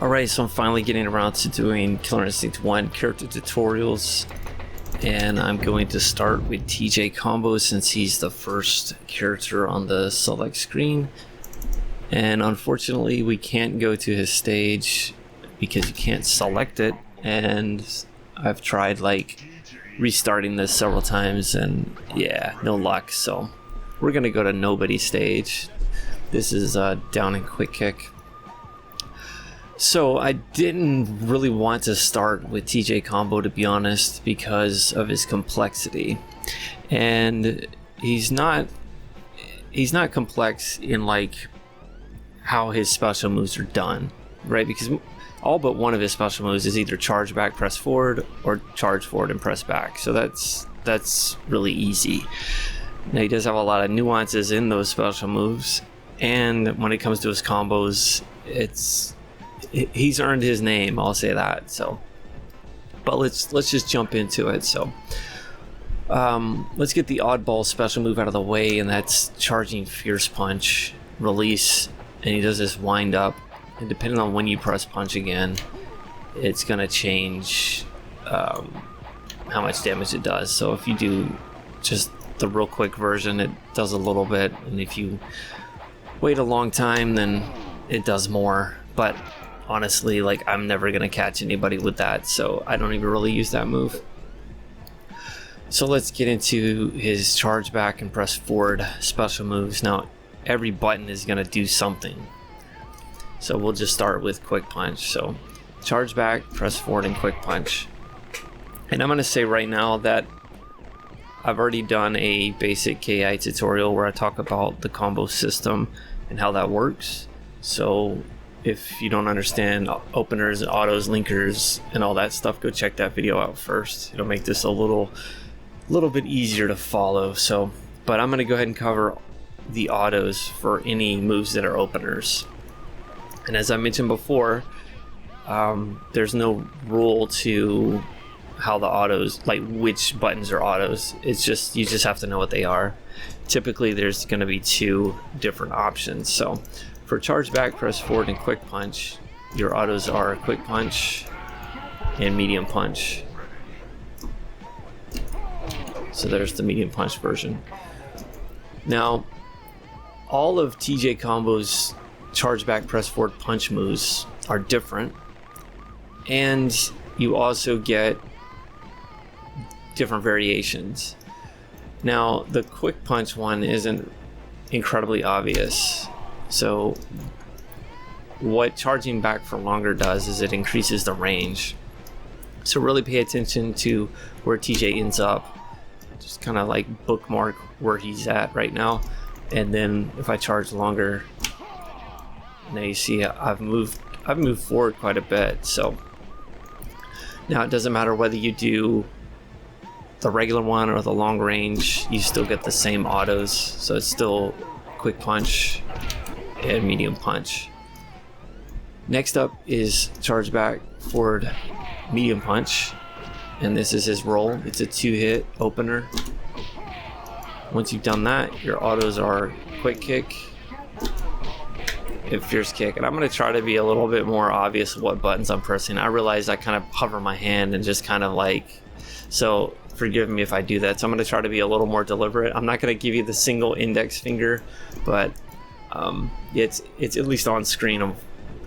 Alright, so I'm finally getting around to doing Killer Instinct 1 character tutorials, and I'm going to start with TJ Combo since he's the first character on the select screen. And unfortunately we can't go to his stage because you can't select it, and I've tried like restarting this several times and yeah, no luck. So we're gonna go to nobody stage. This is down and quick kick. So I didn't really want to start with TJ Combo, to be honest, because of his complexity, and he's not complex in like how his special moves are done, right? Because all but one of his special moves is either charge back, press forward, or charge forward and press back. So that's really easy. Now he does have a lot of nuances in those special moves, and when it comes to his combos, he's earned his name, I'll say that. So, but let's just jump into it. So let's get the oddball special move out of the way, and that's charging Fierce Punch, release, and he does this wind up, and depending on when you press punch again, it's gonna change how much damage it does. So if you do just the real quick version, it does a little bit, and if you wait a long time, then it does more. But honestly, like, I'm never gonna catch anybody with that, so I don't even really use that move. So let's get into his charge back and press forward special moves. Now every button is gonna do something, so we'll just start with quick punch. So charge back, press forward, and quick punch. And I'm gonna say right now that I've already done a basic KI tutorial where I talk about the combo system and how that works. So if you don't understand openers, autos, linkers, and all that stuff, go check that video out first. It'll make this a little bit easier to follow. So, but I'm gonna go ahead and cover the autos for any moves that are openers. And as I mentioned before, there's no rule to how the autos, like which buttons are autos. It's just, you just have to know what they are. Typically there's going to be two different options. So for charge back, press forward, and quick punch, your autos are quick punch and medium punch. So there's the medium punch version. Now all of TJ Combo's charge back, press forward, punch moves are different, and you also get different variations. Now the quick punch one isn't incredibly obvious. So what charging back for longer does is it increases the range. So really pay attention to where TJ ends up. Just kind of like bookmark where he's at right now, and then if I charge longer, now you see I've moved forward quite a bit. So now it doesn't matter whether you do the regular one or the long range, you still get the same autos. So it's still quick punch and medium punch. Next up is charge back, forward, medium punch, and this is his roll. It's a 2-hit opener. Once you've done that, your autos are quick kick and fierce kick. And I'm going to try to be a little bit more obvious what buttons I'm pressing. I realize I kind of hover my hand and just kind of like, so forgive me if I do that. So I'm going to try to be a little more deliberate. I'm not going to give you the single index finger, but it's at least on screen of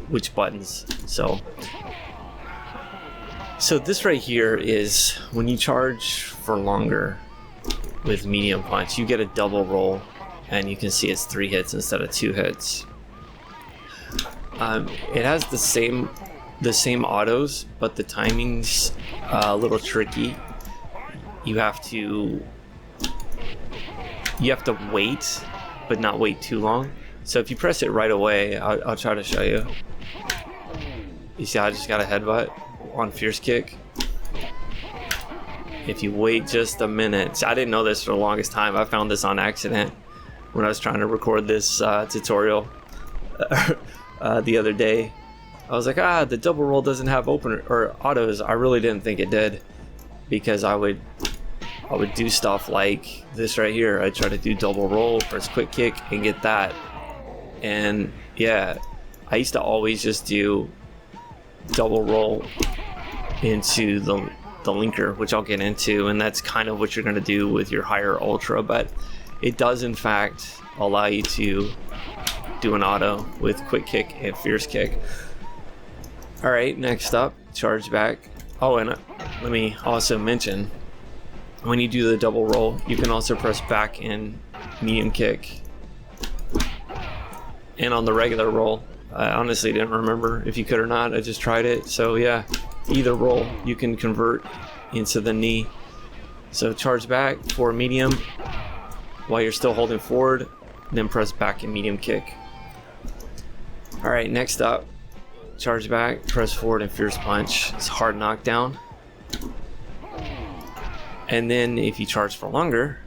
which buttons. So this right here is when you charge for longer with medium punch, you get a double roll, and you can see it's 3 hits instead of 2 hits. It has the same autos, but the timing's a little tricky. You have to wait, but not wait too long. So if you press it right away, I'll try to show you. You see how I just got a headbutt on fierce kick? If you wait just a minute, I didn't know this for the longest time. I found this on accident when I was trying to record this tutorial the other day. I was like, the double roll doesn't have opener or autos. I really didn't think it did, because I would do stuff like this right here. I'd try to do double roll, press quick kick, and get that. And yeah, I used to always just do double roll into the linker, which I'll get into, and that's kind of what you're going to do with your higher ultra, but it does in fact allow you to do an auto with quick kick and fierce kick. All right, next up, charge back. Oh, and let me also mention, when you do the double roll, you can also press back and medium kick. And on the regular roll, I honestly didn't remember if you could or not. I just tried it. So yeah, either roll you can convert into the knee. So charge back for medium while you're still holding forward, then press back and medium kick. All right, next up, charge back, press forward and fierce punch. It's hard knockdown. And then if you charge for longer,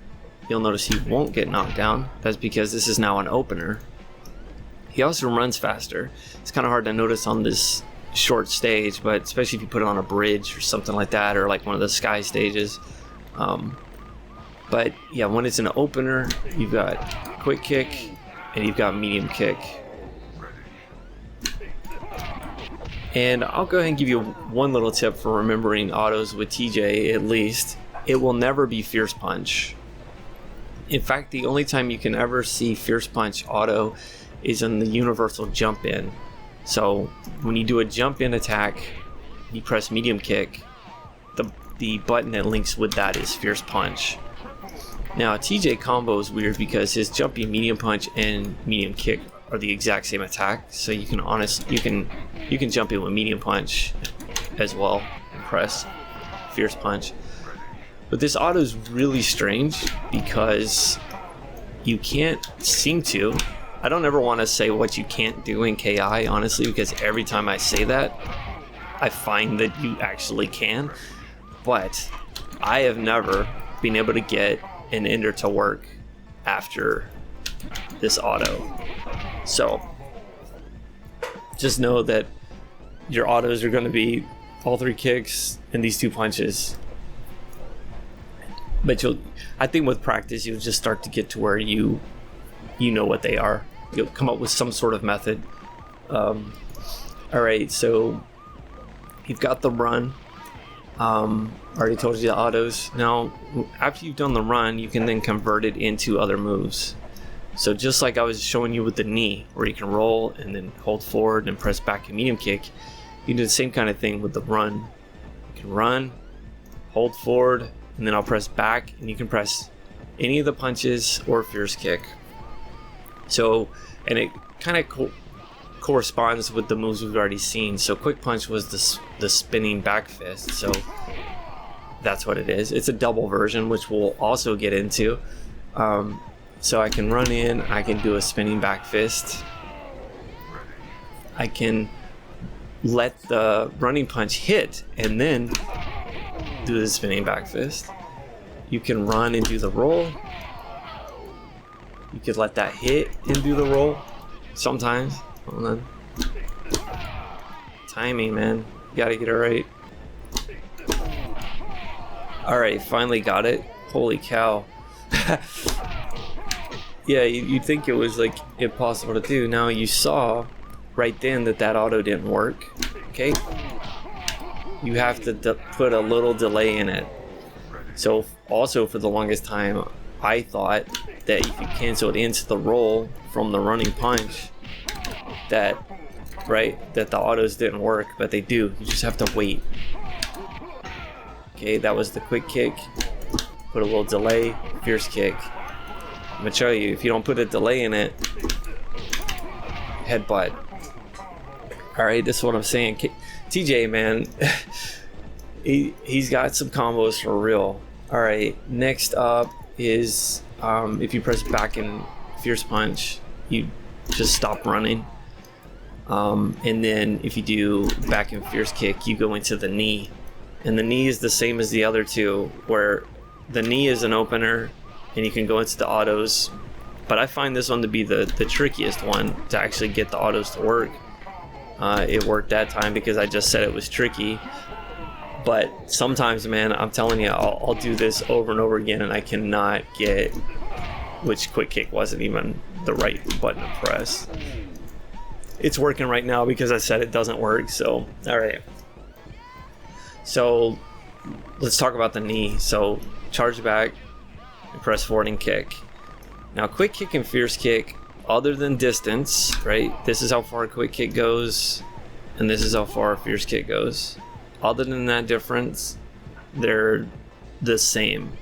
you'll notice he won't get knocked down. That's because this is now an opener. He also runs faster. It's kind of hard to notice on this short stage, but especially if you put it on a bridge or something like that, or like one of the sky stages. But yeah, when it's an opener, you've got quick kick and you've got medium kick. And I'll go ahead and give you one little tip for remembering autos with TJ, at least. It will never be fierce punch. In fact, the only time you can ever see fierce punch auto is in the universal jump in. So when you do a jump in attack, you press medium kick, the button that links with that is fierce punch. Now TJ combo is weird because his jumping medium punch and medium kick are the exact same attack, so you can you can jump in with medium punch as well and press fierce punch. But this auto is really strange because you can't seem to. I don't ever want to say what you can't do in KI, honestly, because every time I say that, I find that you actually can. But I have never been able to get an ender to work after this auto. So just know that your autos are going to be all three kicks and these two punches. But I think with practice, you'll just start to get to where you know what they are. You'll come up with some sort of method. All right, so you've got the run. Already told you the autos. Now, after you've done the run, you can then convert it into other moves. So just like I was showing you with the knee, where you can roll and then hold forward and press back and medium kick, you can do the same kind of thing with the run. You can run, hold forward, and then I'll press back, and you can press any of the punches or fierce kick. So, and it kind of corresponds with the moves we've already seen. So quick punch was the spinning back fist, so that's what it is. It's a double version, which we'll also get into. So I can run in, I can do a spinning back fist. I can let the running punch hit and then do the spinning back fist. You can run and do the roll. You could let that hit and do the roll sometimes. Hold on. Timing, man. You gotta get it right. Alright, finally got it. Holy cow. Yeah, you'd think it was like impossible to do. Now you saw right then that auto didn't work. Okay? You have to put a little delay in it. So also for the longest time, I thought that if you canceled into the roll from the running punch, that the autos didn't work, but they do. You just have to wait. Okay, that was the quick kick. Put a little delay, fierce kick. I'm gonna show you, if you don't put a delay in it, headbutt. Alright, this is what I'm saying. TJ, man, he's got some combos for real. Alright, next up is if you press back and fierce punch, you just stop running. And then if you do back and fierce kick, you go into the knee. And the knee is the same as the other two, where the knee is an opener and you can go into the autos. But I find this one to be the trickiest one to actually get the autos to work. It worked that time because I just said it was tricky. But sometimes, man, I'm telling you, I'll do this over and over again and I cannot get, which quick kick wasn't even the right button to press. it's working right now because I said it doesn't work. So, all right. So let's talk about the knee. So charge back and press forward and kick. Now quick kick and fierce kick, other than distance, right? This is how far quick kick goes, and this is how far fierce kick goes. Other than that difference, they're the same.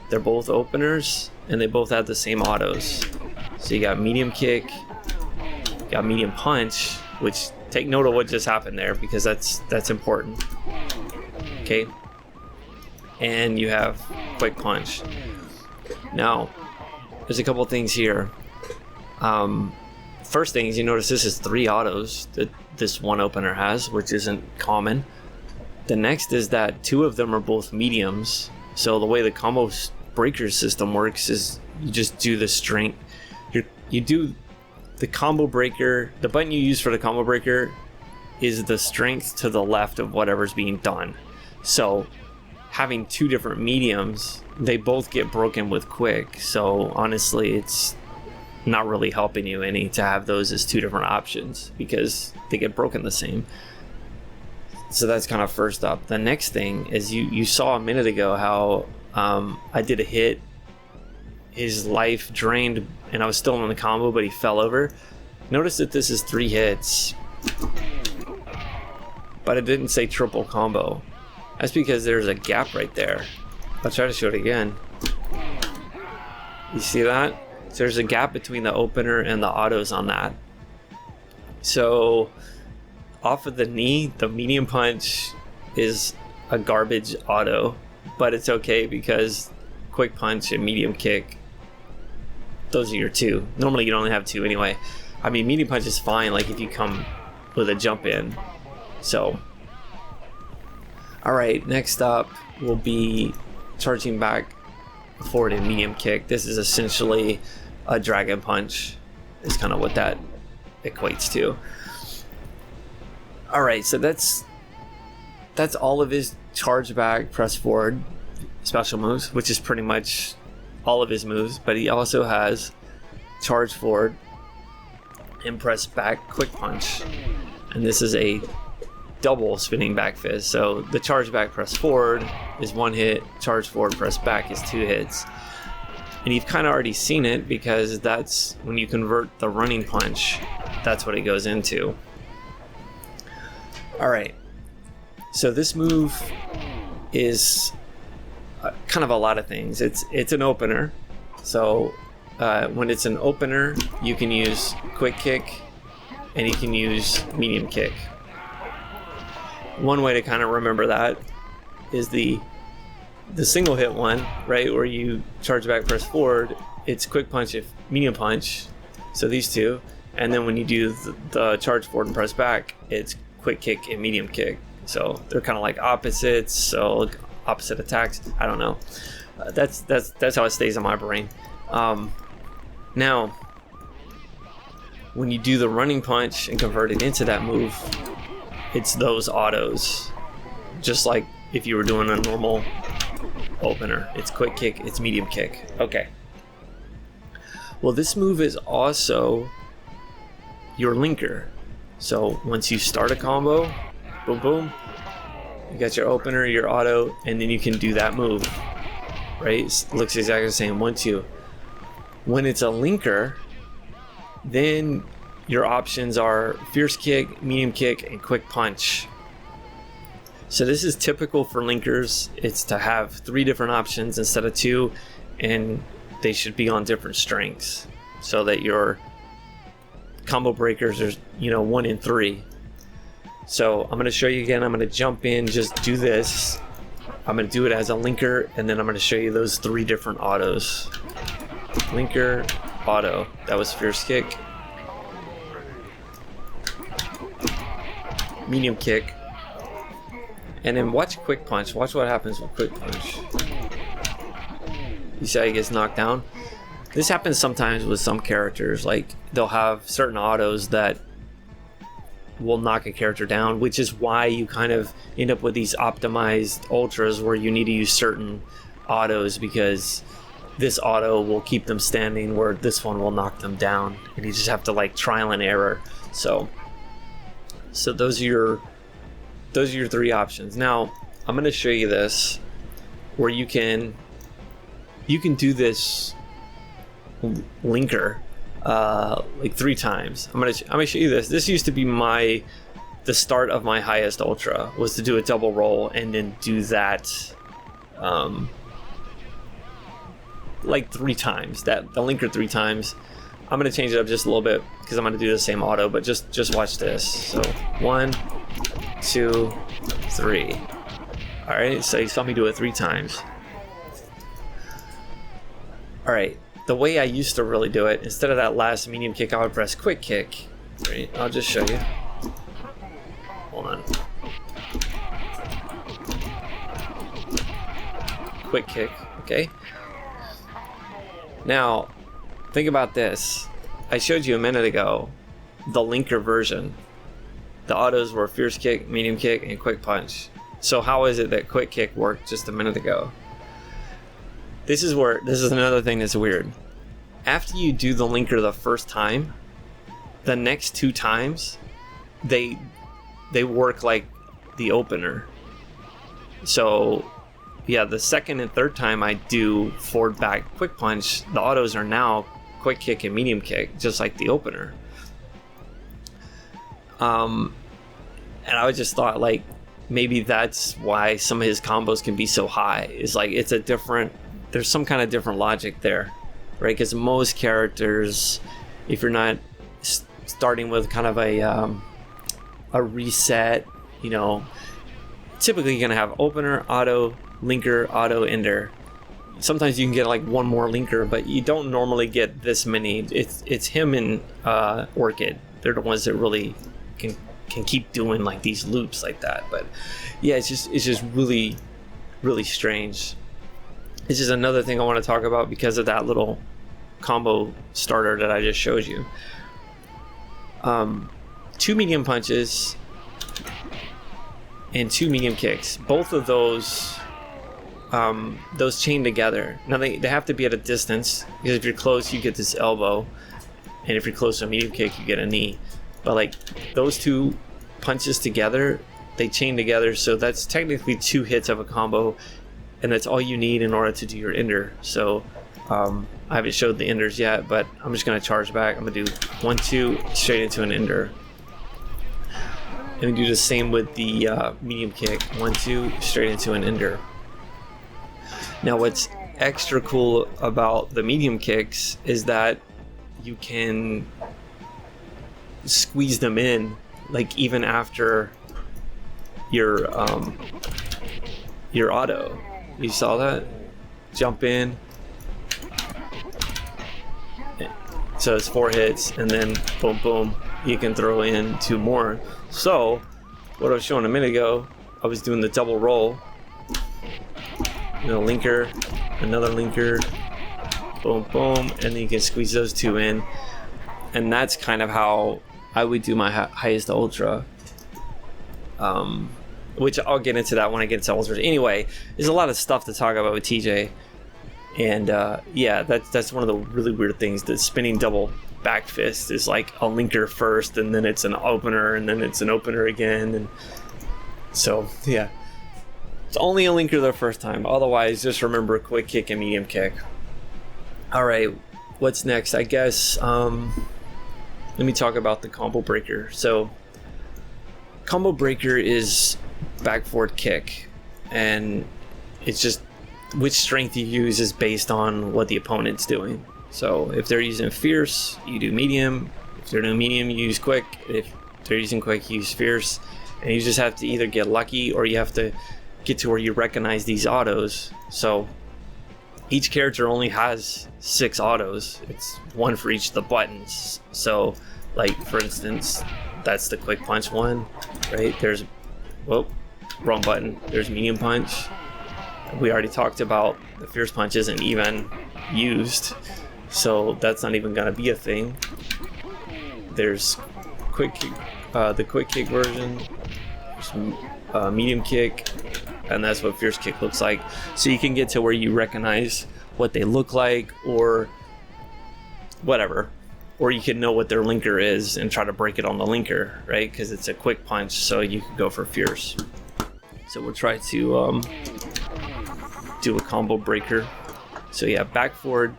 They're both openers, and they both have the same autos. So you got medium kick, you got medium punch, which take note of what just happened there because that's important. Okay, and you have quick punch. Now, there's a couple things here. First thing is, you notice this is 3 autos that this one opener has, which isn't common. The next is that 2 of them are both mediums. So the way the combo breaker system works is you just do the strength. You do the combo breaker. The button you use for the combo breaker is the strength to the left of whatever's being done. So having 2 different mediums, they both get broken with quick. So honestly, it's not really helping you any to have those as 2 different options because they get broken the same. So that's kind of first up. The next thing is you saw a minute ago how I did a hit, his life drained, and I was still in the combo, but he fell over. Notice that this is 3 hits, but it didn't say triple combo. That's because there's a gap right there. I'll try to show it again. You see that? So there's a gap between the opener and the autos on that. So off of the knee, the medium punch is a garbage auto, but it's okay because quick punch and medium kick, those are your 2. Normally you'd only have 2 anyway. I mean, medium punch is fine, like if you come with a jump in. So, all right, next up will be charging back forward and medium kick. This is essentially a dragon punch, is kind of what that equates to. All right, so that's all of his charge back, press forward special moves, which is pretty much all of his moves. But he also has charge forward and press back quick punch, and this is a double spinning back fist. So the charge back press forward is 1 hit, charge forward press back is 2 hits. And you've kind of already seen it because that's when you convert the running punch, that's what it goes into. All right, so this move is kind of a lot of things. It's an opener. So when it's an opener, you can use quick kick and you can use medium kick. One way to kind of remember that is the single hit one, right, where you charge back, press forward, it's quick punch if medium punch, so these 2, and then when you do the charge forward and press back, it's quick kick and medium kick. So they're kind of like opposites, so opposite attacks. I don't know. That's how it stays in my brain. Now, when you do the running punch and convert it into that move, it's those autos, just like if you were doing a normal opener. It's quick kick, it's medium kick. Okay. Well, this move is also your linker. So once you start a combo, boom, boom, you got your opener, your auto, and then you can do that move, right? It looks exactly the same, 1, 2. When it's a linker, then your options are fierce kick, medium kick, and quick punch. So this is typical for linkers. It's to have 3 different options instead of 2, and they should be on different strengths so that your combo breakers are, 1 and 3. So I'm going to show you again. I'm going to jump in, just do this. I'm going to do it as a linker, and then I'm going to show you those 3 different autos. Linker, auto. That was fierce kick. Medium kick. And then watch quick punch. Watch what happens with quick punch. You see how he gets knocked down? This happens sometimes with some characters. Like, they'll have certain autos that will knock a character down, which is why you kind of end up with these optimized ultras where you need to use certain autos, because this auto will keep them standing where this one will knock them down, and you just have to like trial and error. So those are your 3 options. Now I'm going to show you this where you can do this linker like 3 times. I'm gonna show you this. This used to be the start of my highest ultra, was to do a double roll and then do that like 3 times, the linker 3 times. I'm gonna change it up just a little bit because I'm gonna do the same auto, but just watch this. So 1, 2, 3. All right, so you saw me do it 3 times. All right, the way I used to really do it, instead of that last medium kick, I would press quick kick. Right, I'll just show you. Hold on. Quick kick, okay? Now, think about this. I showed you a minute ago the linker version. The autos were fierce kick, medium kick, and quick punch. So how is it that quick kick worked just a minute ago? This is another thing that's weird. After you do the linker the first time, the next 2 times, they work like the opener. So yeah, the second and third time I do forward back quick punch, the autos are now quick kick and medium kick, just like the opener. And I just thought, like, maybe that's why some of his combos can be so high. Is like there's some kind of different logic there, right? Because most characters, if you're not starting with kind of a reset, you know, typically you're gonna have opener, auto, linker, auto, ender. Sometimes you can get like 1 more linker, but you don't normally get this many. It's him and Orchid. They're the ones that really can keep doing like these loops like that. But yeah, it's just really, really strange. This is another thing I want to talk about because of that little combo starter that I just showed you. 2 medium punches and 2 medium kicks. Both of those chain together. Now they have to be at a distance, because if you're close you get this elbow, and if you're close to a medium kick you get a knee. But like those 2 punches together, they chain together, so that's technically 2 hits of a combo, and that's all you need in order to do your ender. So I haven't showed the enders yet, but I'm just going to charge back. I'm going to do 1, 2 straight into an ender, and do the same with the medium kick. 1, 2 straight into an ender. Now what's extra cool about the medium kicks is that you can squeeze them in, like even after your auto. You saw that? Jump in. So it's 4 hits, and then boom, boom, you can throw in 2 more. So what I was showing a minute ago, I was doing the double roll. You know, linker, another linker, boom, boom, and then you can squeeze those 2 in. And that's kind of how I would do my highest ultra. Which I'll get into that when I get into ultras. Anyway, there's a lot of stuff to talk about with TJ. And yeah, that's one of the really weird things. The spinning double back fist is like a linker first, and then it's an opener, and then it's an opener again. And so, yeah. It's only a linker the first time. Otherwise, just remember quick kick and medium kick. Alright, what's next? I guess, let me talk about the combo breaker. So, combo breaker is back forward kick, and it's just which strength you use is based on what the opponent's doing. So if they're using fierce, you do medium. If they're doing medium, you use quick. If they're using quick, you use fierce. And you just have to either get lucky, or you have to get to where you recognize these autos. So each character only has 6 autos. It's 1 for each of the buttons. So like, for instance, that's the quick punch one, right? There's, whoa, wrong button. There's medium punch. We already talked about the fierce punch isn't even used, so that's not even gonna be a thing. There's quick kick, the quick kick version, medium kick, and that's what fierce kick looks like. So you can get to where you recognize what they look like, or whatever. or you can know what their linker is and try to break it on the linker, right? Because it's a quick punch, so you could go for fierce. So we'll try to do a combo breaker. So yeah, back forward.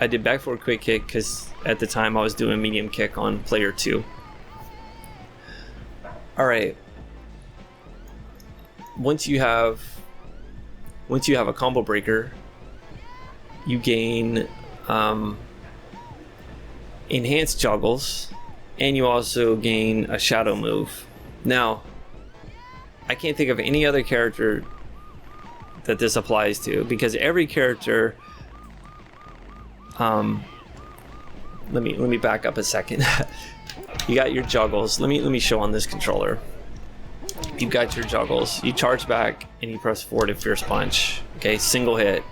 I did back forward quick kick because at the time I was doing medium kick on player 2. All right. Once you have a combo breaker, you gain enhanced juggles, and you also gain a shadow move. Now, I can't think of any other character that this applies to, because every character, let me back up a second. You got your juggles. Let me show on this controller. You've got your juggles. You charge back and you press forward and fierce punch. Okay, single hit.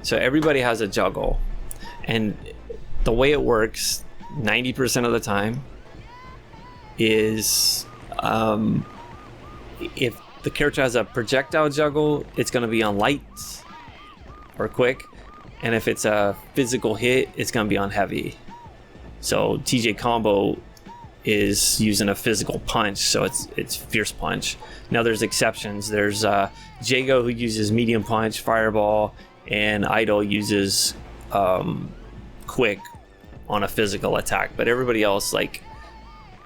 So everybody has a juggle, and the way it works 90% of the time is if the character has a projectile juggle, it's going to be on light or quick, and if it's a physical hit, it's going to be on heavy. So TJ combo is using a physical punch, so it's fierce punch. Now there's exceptions. There's Jago, who uses medium punch, fireball, and Idol uses quick on a physical attack. But everybody else, like,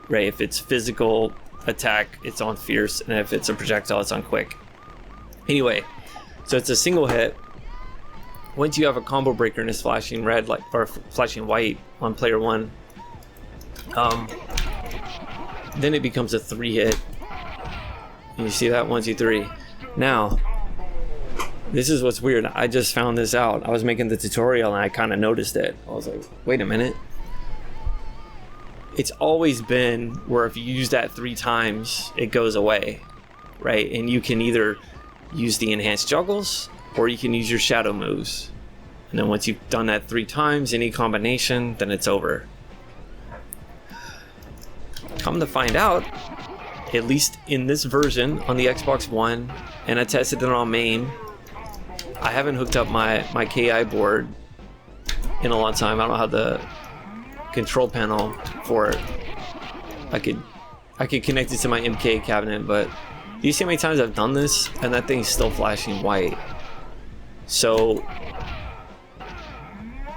right, if it's physical attack, it's on fierce, and if it's a projectile, it's on quick. Anyway, so it's a single hit. Once you have a combo breaker and it's flashing red, like, or flashing white on player 1, then it becomes a 3-hit. You see that? 1, 2, 3. Now, this is what's weird. I just found this out. I was making the tutorial and I kind of noticed it. I was like, wait a minute. It's always been where if you use that 3 times, it goes away, right? And you can either use the enhanced juggles, or you can use your shadow moves. And then once you've done that 3 times, any combination, then it's over. Come to find out, at least in this version on the Xbox One, and I tested it on main, I haven't hooked up my KI board in a long time. I don't have the control panel for it. I could connect it to my MK cabinet, but do you see how many times I've done this and that thing's still flashing white? So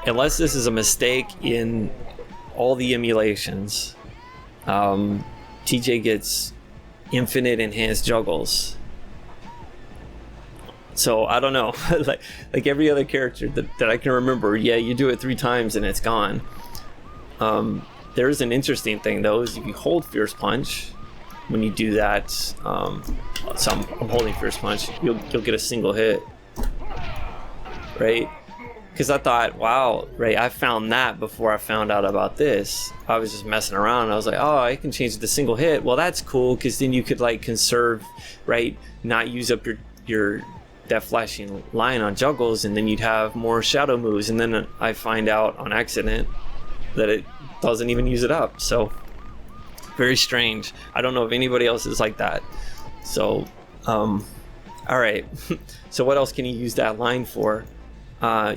unless this is a mistake in all the emulations, TJ gets infinite enhanced juggles. So I don't know. like every other character that I can remember, yeah, you do it 3 times and it's gone. There's an interesting thing though, is if you hold fierce punch, when you do that, so I'm holding fierce punch, you'll get a single hit, right? Because I thought, wow, right, I found that before I found out about this. I was just messing around and I was like, oh, I can change it to single hit. Well, that's cool, because then you could like conserve, right, not use up your that flashing line on juggles, and then you'd have more shadow moves. And then I find out on accident that it doesn't even use it up. So very strange. I don't know if anybody else is like that. So all right. So what else can you use that line for?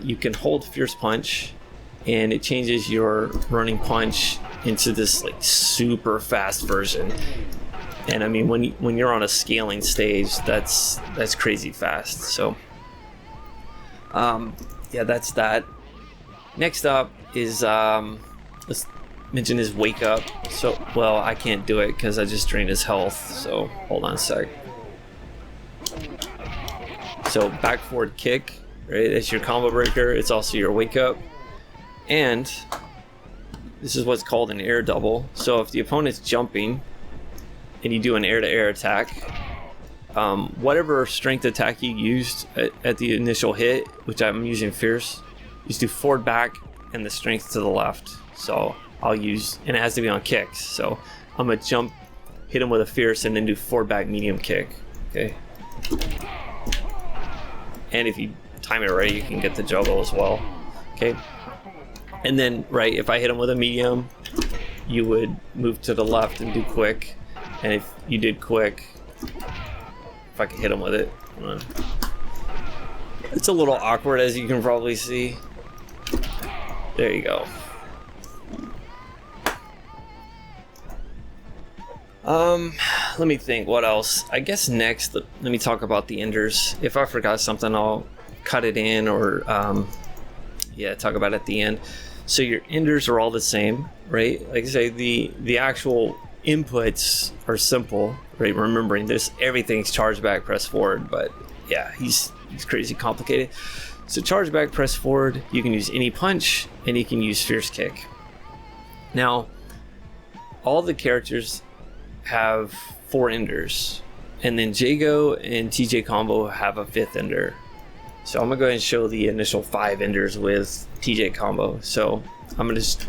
You can hold fierce punch and it changes your running punch into this like super fast version. And I mean, when you're on a scaling stage, that's crazy fast. So yeah, that's that. Next up is let's mention his wake up. So, well, I can't do it because I just drained his health. So hold on a sec. So back forward kick, right? It's your combo breaker. It's also your wake up, and this is what's called an air double. So if the opponent's jumping and you do an air-to-air attack, whatever strength attack you used at the initial hit, which I'm using fierce, you just do forward back and the strength to the left. So I'll use, and it has to be on kicks. So I'm gonna jump, hit him with a fierce, and then do forward back medium kick. Okay. And if you time it right, you can get the juggle as well. Okay. And then, right, if I hit him with a medium, you would move to the left and do quick. And if you did quick, if I could hit him with it, hold on. It's a little awkward, as you can probably see. There you go. Let me think, what else? I guess next, let me talk about the enders. If I forgot something, I'll cut it in or, yeah, talk about it at the end. So your enders are all the same, right? Like I say, the actual inputs are simple, right? Remembering this, everything's charge back, press forward, but yeah, he's crazy complicated. So charge back, press forward, you can use any punch, and you can use fierce kick. Now, all the characters have 4 enders, and then Jago and TJ combo have a 5th ender. So I'm gonna go ahead and show the initial 5 enders with TJ combo. So I'm gonna just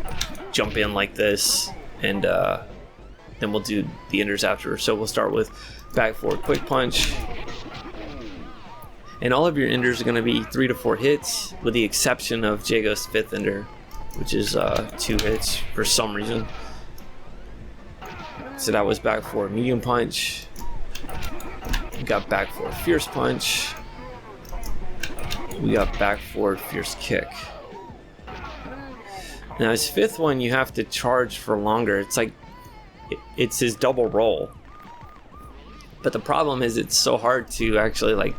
jump in like this, and then we'll do the enders after. So we'll start with back forward quick punch, and all of your enders are gonna be 3 to 4 hits, with the exception of Jago's 5th ender, which is 2 hits for some reason. So that was back forward medium punch. We got back forward fierce punch. We got back forward fierce kick. Now his 5th one, you have to charge for longer. It's like, it's his double roll. But the problem is it's so hard to actually like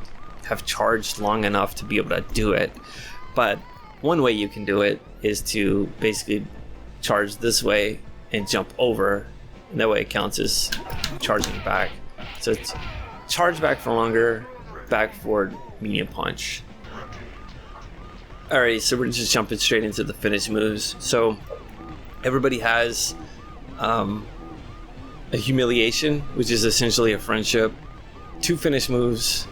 have charged long enough to be able to do it. But one way you can do it is to basically charge this way and jump over. And that way it counts as charging back. So it's charge back for longer, back forward medium punch. Alright, so we're just jumping straight into the finish moves. So everybody has a humiliation, which is essentially a friendship. 2 finish moves.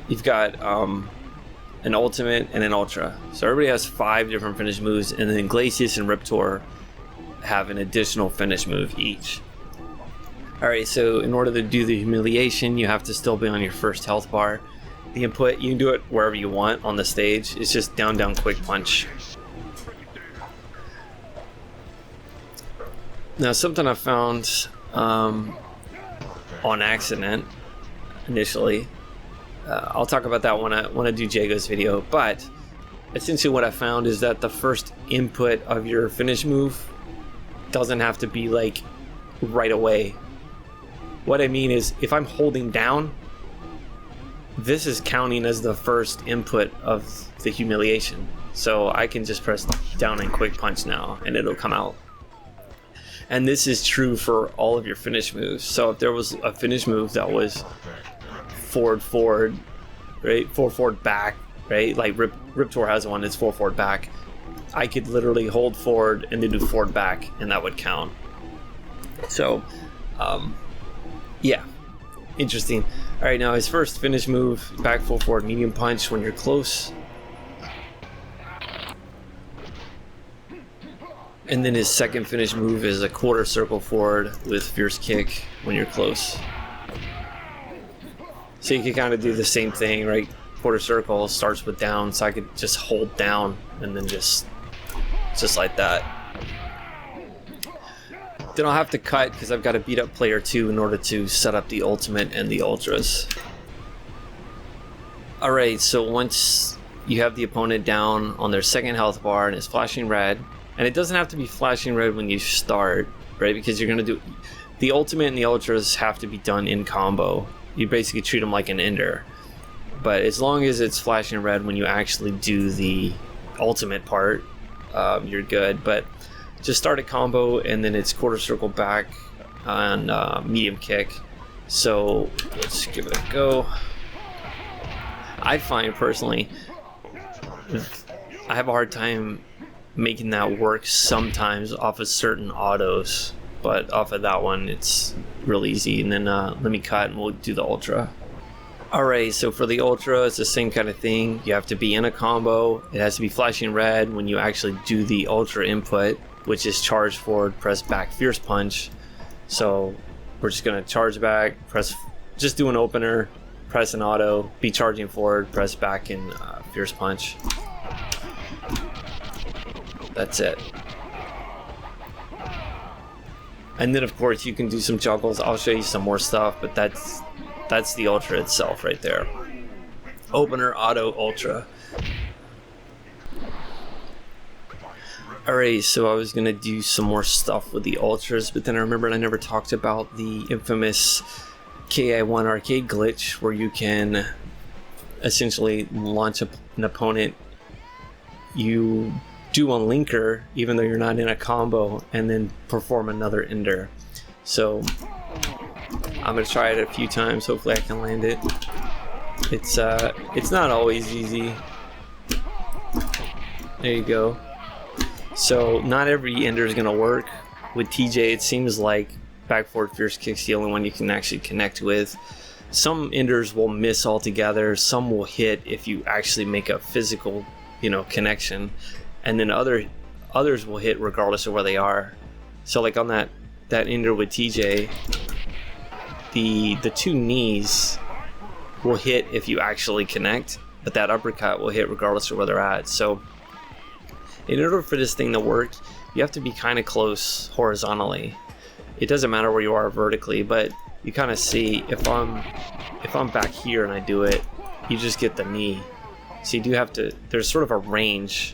You've got an ultimate and an ultra. So everybody has 5 different finish moves, and then Glacius and RIPTOR have an additional finish move each. Alright, so in order to do the humiliation, you have to still be on your first health bar. The input, you can do it wherever you want on the stage. It's just down, down, quick punch. Now, something I found on accident initially. I'll talk about that when I do Jago's video, but essentially what I found is that the first input of your finish move doesn't have to be like right away. What I mean is, if I'm holding down, this is counting as the first input of the humiliation. So I can just press down and quick punch now and it'll come out. And this is true for all of your finish moves. So if there was a finish move that was forward, right? Forward back, right? Like RIPTOR has one that's forward back. I could literally hold forward and then do forward back, and that would count. So, yeah, interesting. All right, now his first finish move, back forward medium punch when you're close. And then his second finish move is a quarter circle forward with fierce kick when you're close. So you can kind of do the same thing, right? Quarter circle starts with down, so I could just hold down and then just like that. Then I'll have to cut because I've got to beat up player 2 in order to set up the ultimate and the ultras. Alright, so once you have the opponent down on their second health bar and it's flashing red, and it doesn't have to be flashing red when you start, right? Because you're going to do the ultimate and the ultras have to be done in combo. You basically treat them like an ender. But as long as it's flashing red when you actually do the ultimate part, you're good. But just start a combo and then it's quarter circle back on medium kick. So let's give it a go. I find personally I have a hard time making that work sometimes off of certain autos, but off of that one it's real easy. And then let me cut and we'll do the ultra. Alright, so for the ultra it's the same kind of thing. You have to be in a combo. It has to be flashing red when you actually do the ultra input, which is charge forward, press back, fierce punch. So we're just gonna charge back, press, just do an opener, press an auto, be charging forward, press back, and fierce punch. That's it. And then of course you can do some juggles. I'll show you some more stuff, but that's the ultra itself right there. Opener, auto, ultra. Alright, so I was gonna do some more stuff with the ultras, but then I remembered I never talked about the infamous KI1 arcade glitch, where you can essentially launch an opponent. You do a linker even though you're not in a combo, and then perform another ender. So I'm gonna try it a few times. Hopefully I can land it. It's not always easy. There you go. So not every ender is gonna work. With TJ, it seems like back forward fierce kick's the only one you can actually connect with. Some enders will miss altogether. Some will hit if you actually make a physical, connection, and then others will hit regardless of where they are. So like on that ender with TJ, the two knees will hit if you actually connect, but that uppercut will hit regardless of where they're at. So in order for this thing to work, you have to be kind of close horizontally. It doesn't matter where you are vertically, but you kind of see if I'm back here and I do it, you just get the knee. So you do have to, there's sort of a range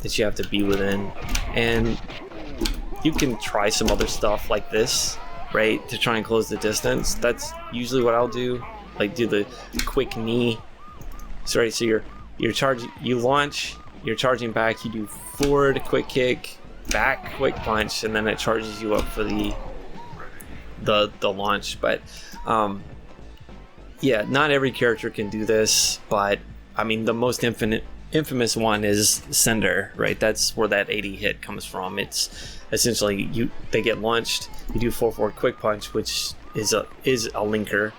that you have to be within, and you can try some other stuff like this, right, to try and close the distance. That's usually what I'll do, like do the quick knee. So right, so you're charging, you launch, you're charging back, you do forward quick kick, back quick punch, and then it charges you up for the launch. But yeah, not every character can do this, but I mean the most infamous one is Cinder, right? That's where that 80 hit comes from. It's essentially they get launched, you do forward quick punch, which is a linker,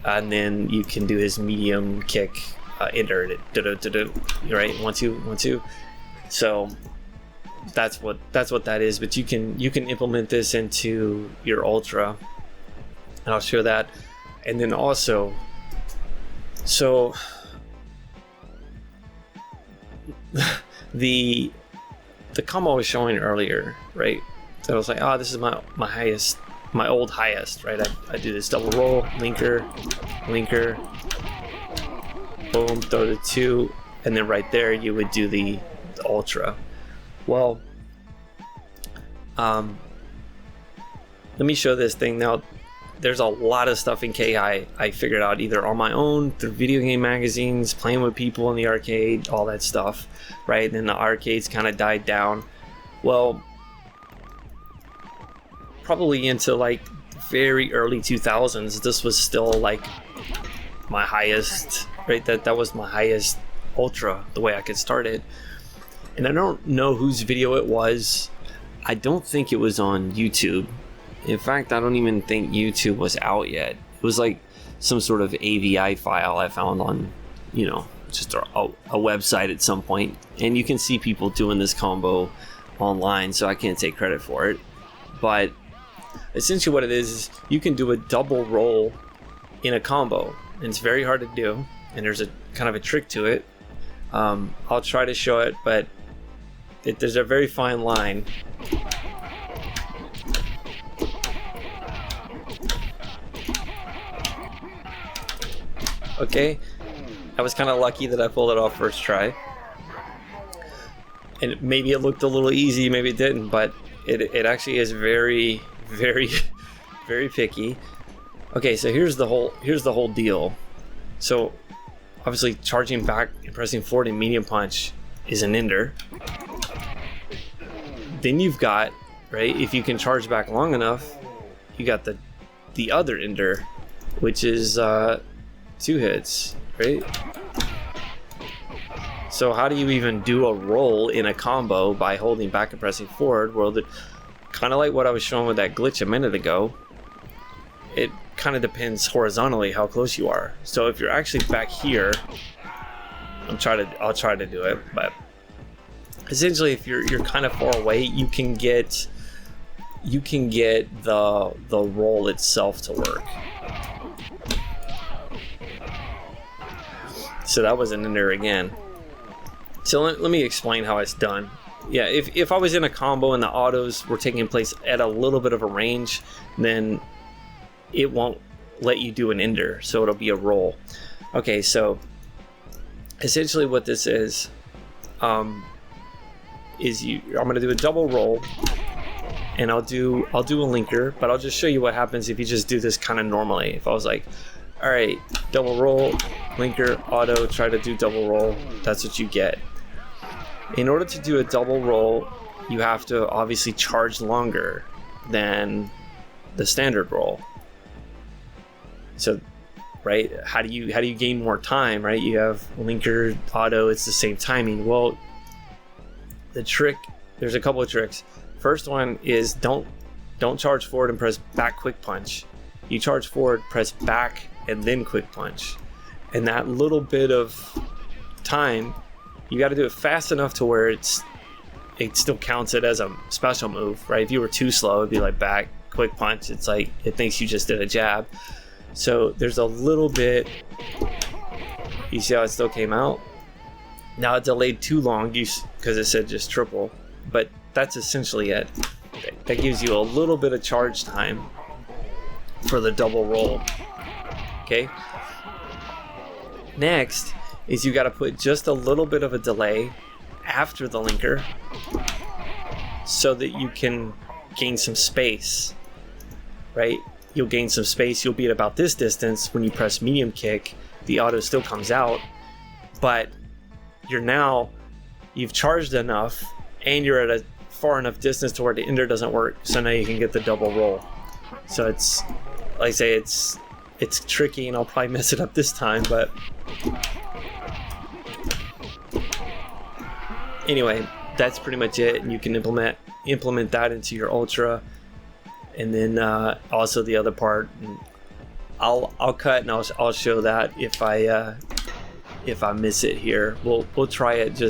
and then you can do his medium kick, enter it, right? 1-2, 1-2. So that's what that is. But you can implement this into your ultra, and I'll show that. And then also, so the combo I was showing earlier, right? So I was like, oh, this is my highest, my old highest, right? I do this double roll, linker, boom, throw the 2, and then right there you would do the ultra. Well, let me show this thing now. There's a lot of stuff in KI I figured out either on my own, through video game magazines, playing with people in the arcade, all that stuff, right? And then the arcades kind of died down. Well, probably into like very early 2000s, this was still like my highest, right? That was my highest ultra, the way I could start it. And I don't know whose video it was. I don't think it was on YouTube. In fact, I don't even think YouTube was out yet. It was like some sort of AVI file I found on, just a website at some point. And you can see people doing this combo online, so I can't take credit for it. But essentially what it is you can do a double roll in a combo. And it's very hard to do. And there's a kind of a trick to it. I'll try to show it, but there's a very fine line. Okay, I was kind of lucky that I pulled it off first try, and maybe it looked a little easy, maybe it didn't, but it actually is very, very, very picky. Okay, so here's the whole deal. So obviously charging back and pressing forward in medium punch is an ender. Then you've got, right, if you can charge back long enough, you got the other ender, which is 2 hits, right? So how do you even do a roll in a combo by holding back and pressing forward? Well, kind of like what I was showing with that glitch a minute ago, it kind of depends horizontally how close you are. So if you're actually back here, I'll try to do it, but essentially if you're kind of far away, you can get the roll itself to work. So that was an ender again. So let me explain how it's done. Yeah, if I was in a combo and the autos were taking place at a little bit of a range, then it won't let you do an ender, so it'll be a roll. Okay, so essentially what this is, is I'm gonna do a double roll, and I'll do a linker, but I'll just show you what happens if you just do this kind of normally. If I was like, all right, double roll, linker, auto, try to do double roll, that's what you get. In order to do a double roll, you have to obviously charge longer than the standard roll. So, right, how do you gain more time, right? You have linker, auto, it's the same timing. Well, the trick, there's a couple of tricks. First one is don't charge forward and press back quick punch. You charge forward, press back, and then quick punch. And that little bit of time, you got to do it fast enough to where it still counts it as a special move, right? If you were too slow, it'd be like back, quick punch. It's like it thinks you just did a jab. So there's a little bit. You see how it still came out? Now it delayed too long because it said just triple, but that's essentially it. That gives you a little bit of charge time for the double roll. Okay. Next is you got to put just a little bit of a delay after the linker so that you can gain some space, right? You'll gain some space. You'll be at about this distance. When you press medium kick, the auto still comes out, but you've charged enough and you're at a far enough distance to where the ender doesn't work, so now you can get the double roll. So it's, like I say, it's tricky, and I'll probably mess it up this time, but anyway, that's pretty much it. And you can implement that into your ultra, and then also the other part, and I'll cut and I'll show that if I miss it here. We'll try it.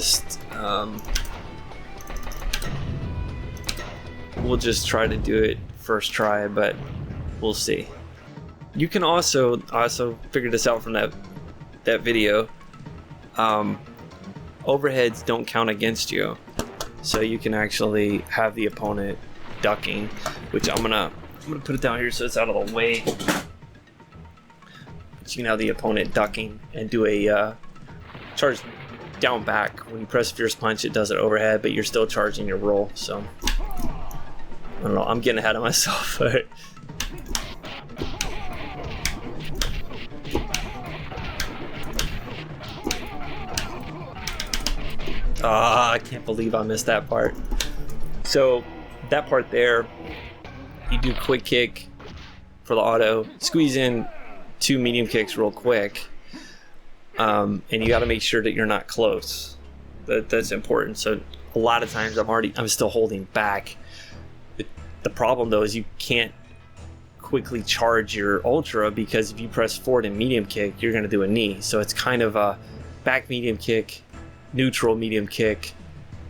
We'll just try to do it first try, but we'll see. You can also figure this out from that video. Overheads don't count against you, so you can actually have the opponent ducking, which I'm gonna put it down here so it's out of the way. But you can have the opponent ducking and do a charge down back. When you press fierce punch, it does it overhead, but you're still charging your roll. So I don't know, I'm getting ahead of myself. I can't believe I missed that part. So that part there, you do quick kick for the auto, squeeze in 2 medium kicks real quick, and you got to make sure that you're not close. That's important. So a lot of times I'm still holding back. The problem though is you can't quickly charge your ultra, because if you press forward and medium kick, you're going to do a knee. So it's kind of a back medium kick, neutral medium kick,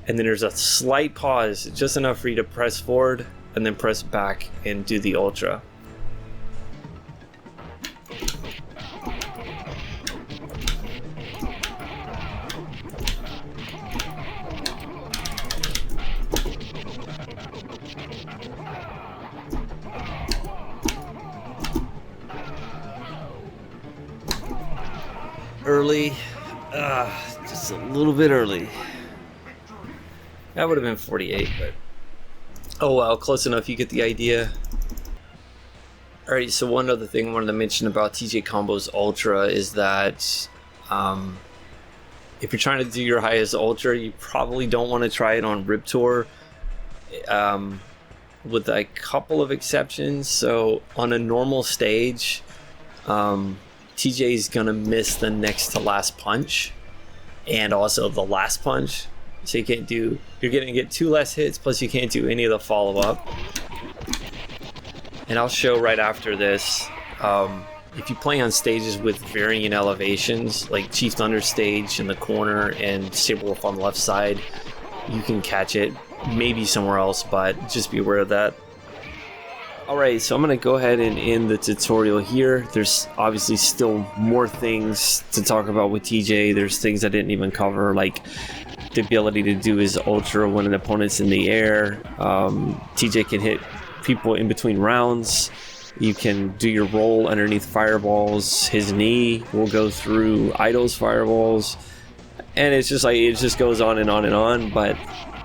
and then there's a slight pause, just enough for you to press forward and then press back and do the ultra. Early, just a little bit early. That would have been 48, but oh well, close enough. You get the idea. Alright, so one other thing I wanted to mention about TJ Combo's Ultra is that if you're trying to do your highest Ultra, you probably don't want to try it on RIPTOR, with a couple of exceptions. So on a normal stage, TJ is gonna miss the next to last punch and also the last punch, so you can't do, you're gonna get 2 less hits, plus you can't do any of the follow-up. And I'll show right after this, if you play on stages with varying elevations, like Chief Thunder stage in the corner and Saberwolf on the left side, you can catch it maybe somewhere else, but just be aware of that. Alright, so I'm going to go ahead and end the tutorial here. There's obviously still more things to talk about with TJ. There's things I didn't even cover, like the ability to do his ultra when an opponent's in the air. TJ can hit people in between rounds. You can do your roll underneath fireballs. His knee will go through Idol's fireballs. And it's just like, it just goes on and on and on. But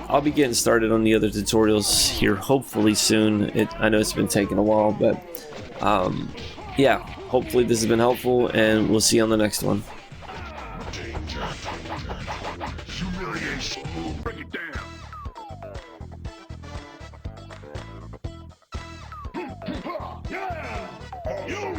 I'll be getting started on the other tutorials here hopefully soon. I know it's been taking a while, but yeah, hopefully this has been helpful, and we'll see you on the next one. Bring it down. Yeah! You